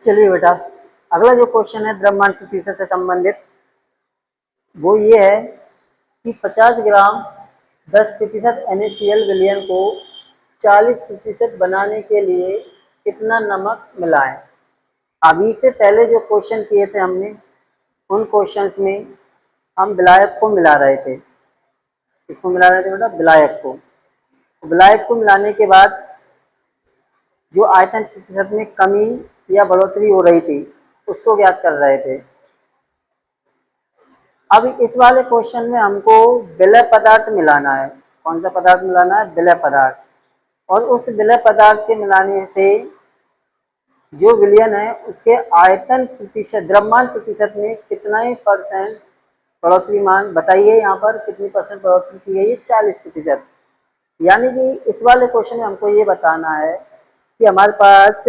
चलिए बेटा, अगला जो क्वेश्चन है द्रव्यमान प्रतिशत से संबंधित, वो ये है कि 50 ग्राम 10% NaCl विलयन को 40% बनाने के लिए कितना नमक मिलाएं। अभी से पहले जो क्वेश्चन किए थे हमने, उन क्वेश्चंस में हम विलायक को मिला रहे थे। किसको मिला रहे थे बेटा? विलायक को। विलायक को मिलाने के बाद जो आयतन प्रतिशत में कमी या बढ़ोतरी हो रही थी, उसको ज्ञात कर रहे थे। अब इस वाले क्वेश्चन में हमको विलय पदार्थ मिलाना है। कौन सा पदार्थ मिलाना है? विलय पदार्थ। और उस विलय पदार्थ के मिलाने से जो विलयन है उसके आयतन प्रतिशत, द्रव्यमान प्रतिशत में कितना ही परसेंट बढ़ोतरी मान बताइए। यहाँ पर कितनी परसेंट बढ़ोतरी की गई है? 40%। यानी कि इस वाले क्वेश्चन में हमको ये बताना है कि हमारे पास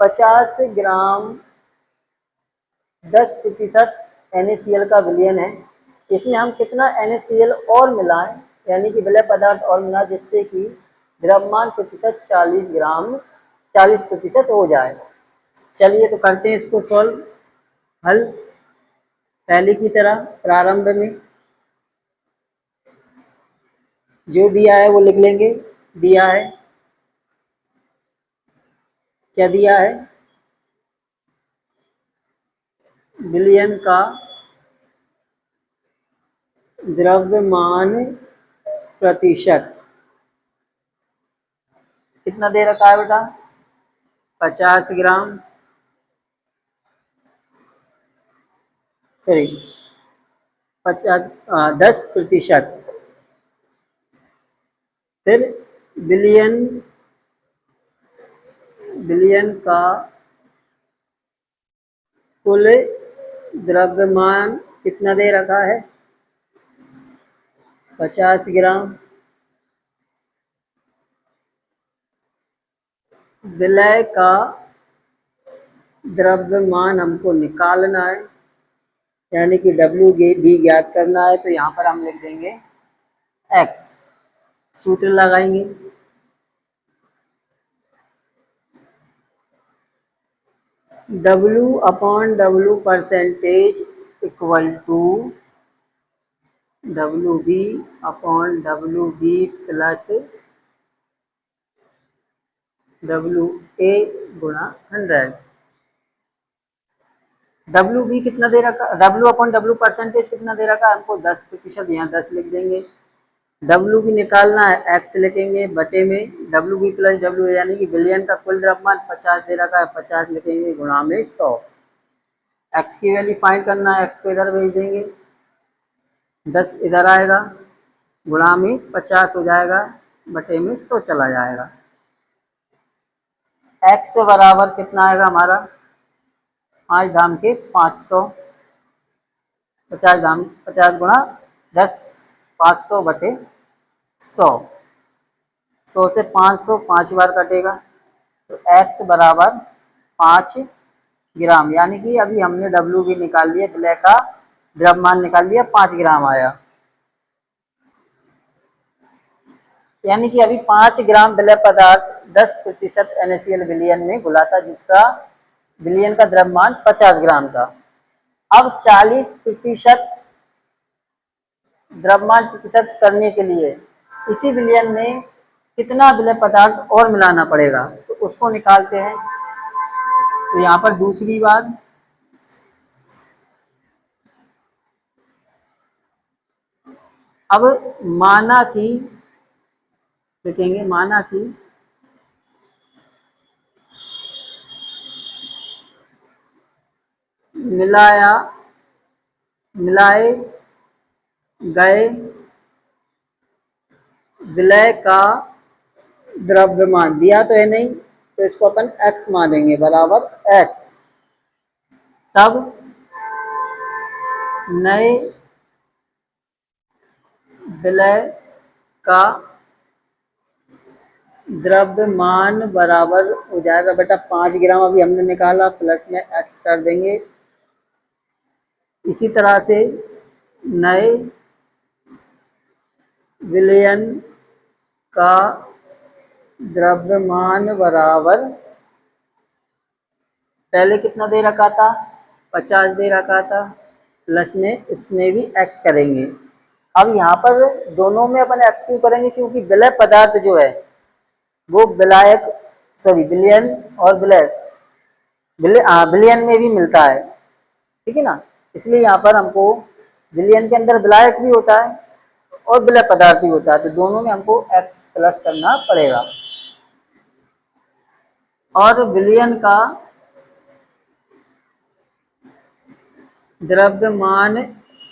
50 ग्राम 10% NaCl का विलयन है। इसमें हम कितना NaCl और मिलाएं, यानी कि विलय पदार्थ और मिलाएं, जिससे कि द्रव्यमान प्रतिशत 40% हो जाए। चलिए तो करते हैं इसको सॉल्व, हल। पहले की तरह प्रारंभ में जो दिया है वो लिख लेंगे। दिया है, क्या दिया है? विलयन का द्रव्यमान प्रतिशत कितना दे रखा है बेटा? 50 ग्राम, सॉरी 10%। फिर विलयन का कुल द्रव्यमान कितना दे रखा है? 50 ग्राम। विलय का द्रव्यमान हमको निकालना है, यानी कि डब्ल्यू भी ज्ञात करना है। तो यहाँ पर हम लिख देंगे x, सूत्र लगाएंगे। W/W percentage equal to WB/WB plus WA गुणा 100। WB कितना दे रखा? W/W परसेंटेज कितना दे रखा है हमको? 10%। यहाँ 10 लिख देंगे। डब्ल्यू भी निकालना है, एक्स लिखेंगे बटे में डब्ल्यू बी प्लस डब्ल्यू, यानी कि विलयन का कुल द्रव्यमान 50 दे रखा है, 50 लिखेंगे गुणा में 100। एक्स की वैल्यू फाइंड करना है, एक्स को इधर भेज देंगे, 10 इधर आएगा, गुणा में 50 हो जाएगा, बटे में 100 चला जाएगा। एक्स बराबर कितना आएगा हमारा? 5 धाम के 500, 50 गुणा 10, 500 बटे 100। 100 से 500 5 बार कटेगा, तो x बराबर 5 ग्राम, यानी कि अभी हमने डब्ल्यू भी निकाल लिया, विलय का द्रव्यमान निकाल लिया, 5 ग्राम आया। यानी कि अभी 5 ग्राम विलय पदार्थ 10% NaCl विलयन में घुला था, जिसका विलयन का द्रव्यमान 50 ग्राम था। अब 40% द्रव्यमान प्रतिशत करने के लिए इसी विलयन में कितना विलय पदार्थ और मिलाना पड़ेगा, तो उसको निकालते हैं। तो यहाँ पर दूसरी बार अब माना कि लिखेंगे, माना कि मिलाए गए विलय का द्रव्यमान दिया तो है नहीं, तो इसको अपन x मानेंगे, बराबर x। तब नए विलय का द्रव्यमान बराबर हो जाएगा बेटा 5 ग्राम अभी हमने निकाला, प्लस में x कर देंगे। इसी तरह से नए विलयन का द्रव्यमान बराबर पहले कितना दे रखा था, 50 दे रखा था, प्लस में इसमें भी x करेंगे। अब यहाँ पर दोनों में अपन x क्यों करेंगे, क्योंकि विलय पदार्थ जो है वो विलायक विलयन और विलयन में भी मिलता है, ठीक है ना। इसलिए यहाँ पर हमको विलयन के अंदर विलायक भी होता है और विलय पदार्थ भी होता है, तो दोनों में हमको x प्लस करना पड़ेगा। और विलयन का द्रव्यमान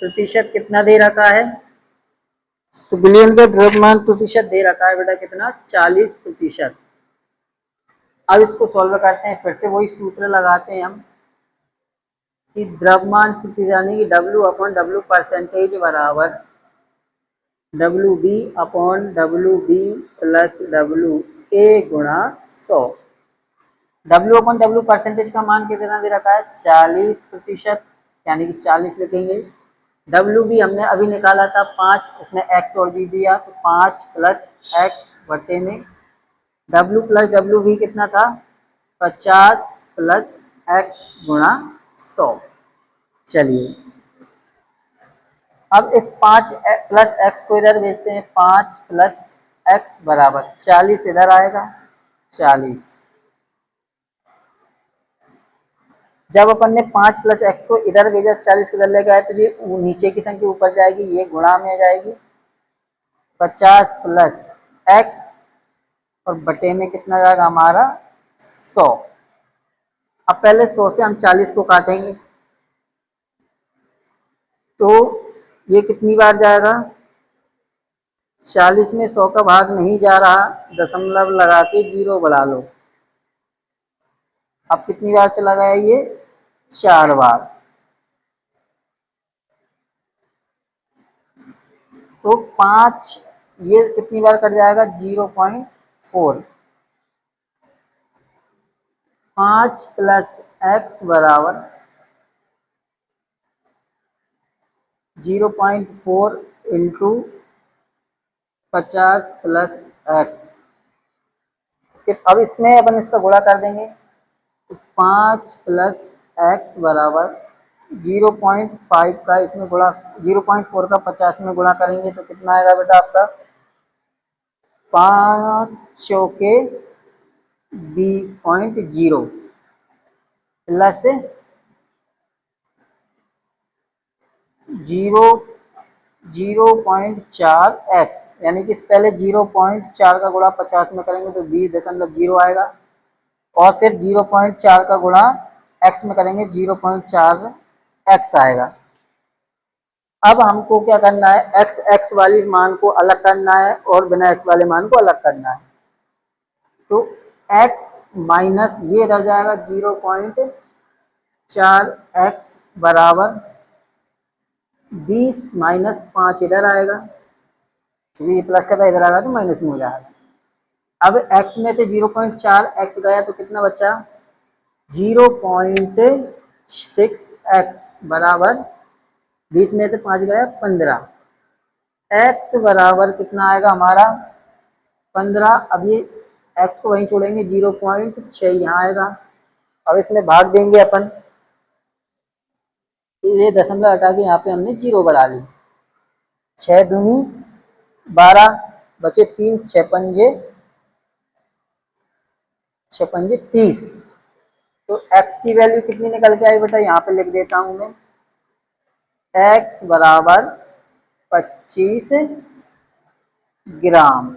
प्रतिशत कितना दे रखा है, तो विलयन का द्रव्यमान प्रतिशत दे रखा है बेटा कितना, 40%। अब इसको सॉल्व करते हैं, फिर से वही सूत्र लगाते हैं हम कि द्रव्यमान प्रतिशत यानी कि W/W परसेंटेज बराबर WB/WB प्लस WA गुणा 100। W/W परसेंटेज का मान कितना दे रखा है, 40%, यानी कि 40 लिखेंगे। WB हमने अभी निकाला था 5, इसमें x और b दिया तो 5 प्लस x बटे में W प्लस WB कितना था, 50 प्लस x गुणा 100। चलिए अब इस 5 प्लस x को इधर भेजते हैं, 5 प्लस x बराबर 40 इधर आएगा 40। जब अपन ने 5 प्लस x को इधर भेजा, 40 को इधर लेके आए तो ये नीचे की संख्या ऊपर जाएगी, ये गुणा में आ जाएगी 50 प्लस x और बटे में कितना जाएगा हमारा 100। अब पहले 100 से हम 40 को काटेंगे तो ये कितनी बार जाएगा, 40 में 100 का भाग नहीं जा रहा, दशमलव लगा के 0 बढ़ा लो। अब कितनी बार चला गया ये, 4 बार। तो 5 ये कितनी बार कट जाएगा, 0.4। 5 प्लस x बराबर 0.4 इंटू 50 प्लस x। अब इसमें अपन इसका गुणा कर देंगे तो 5 प्लस x बराबर 0.5 का इसमें गुणा, 0.4 का 50 में गुणा करेंगे तो कितना आएगा बेटा आपका, 5 चौके 20.0 प्लस 0.4 x, यानी कि पहले 0.4 का गुणा 50 में करेंगे तो 20.0 आएगा, और फिर 0.4 का गुणा x में करेंगे 0.4 x आएगा। अब हमको क्या करना है, x वाली मान को अलग करना है और बिना x वाले मान को अलग करना है। तो x माइनस ये इधर जाएगा 0.4 x बराबर 20 माइनस 5 इधर आएगा, क्योंकि ये प्लस का था इधर आएगा तो माइनस में हो जाएगा। अब x में से 0.4 x गया तो कितना बचा, 0.6 x बराबर 20 में से 5 गया 15। x बराबर कितना आएगा हमारा 15। अब ये x को वहीं छोड़ेंगे, 0.6 यहाँ आएगा। अब इसमें भाग देंगे अपन, ये दशमलव हटा के यहाँ पे हमने 0 बढ़ा ली, 6 दूनी 12 बचे 3, 6 पंजे 30। तो x की वैल्यू कितनी निकल के आई बेटा, यहाँ पे लिख देता हूं मैं, x बराबर 25 ग्राम।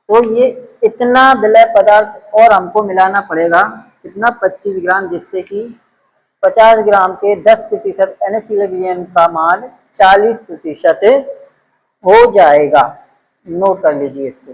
तो ये इतना विलय पदार्थ और हमको मिलाना पड़ेगा, कितना, 25 ग्राम, जिससे कि 50 ग्राम के 10% NaCl विलयन का मान 40% हो जाएगा। नोट कर लीजिए इसको।